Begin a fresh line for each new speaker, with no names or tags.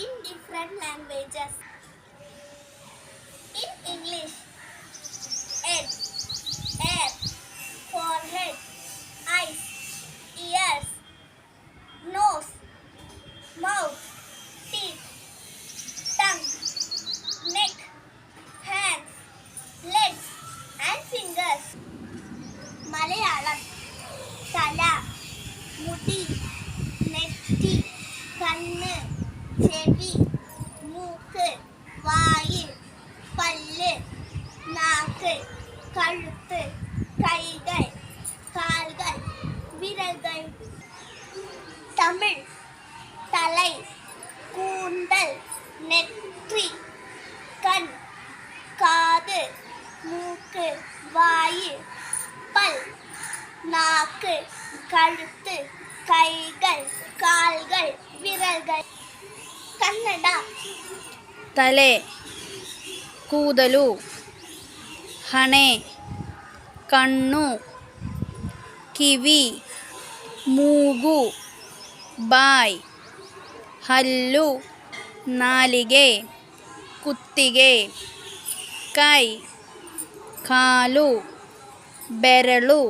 in different languages. In English, head, hair, forehead, eyes, ears, nose, mouth, teeth, tongue, neck, hands, legs, and fingers. Malayalam, tala, mudi, netti, kannu, ചെവി, മൂക്ക്, വായ്, പല്ല്, നാക്ക്, കഴുത്ത്, കൈകൾ, കാലുകൾ, വിരലുകൾ. തമിഴ്, തലൈ, കൂന്തൽ, നെറ്റി, കൺ, കാത്, മൂക്ക്, വായ്, പൽ, നാക്ക്, കഴുത്ത്, കൈകൾ, കാലുകൾ, വിരലുകൾ. ಕನ್ನಡ
ತಲೆ, ಕೂದಲು, ಹಣೆ, ಕಣ್ಣು, ಕಿವಿ, ಮೂಗು, ಬಾಯಿ, ಹಲ್ಲು, ನಾಲಿಗೆ, ಕುತ್ತಿಗೆ, ಕೈ, ಕಾಲು, ಬೆರಳು.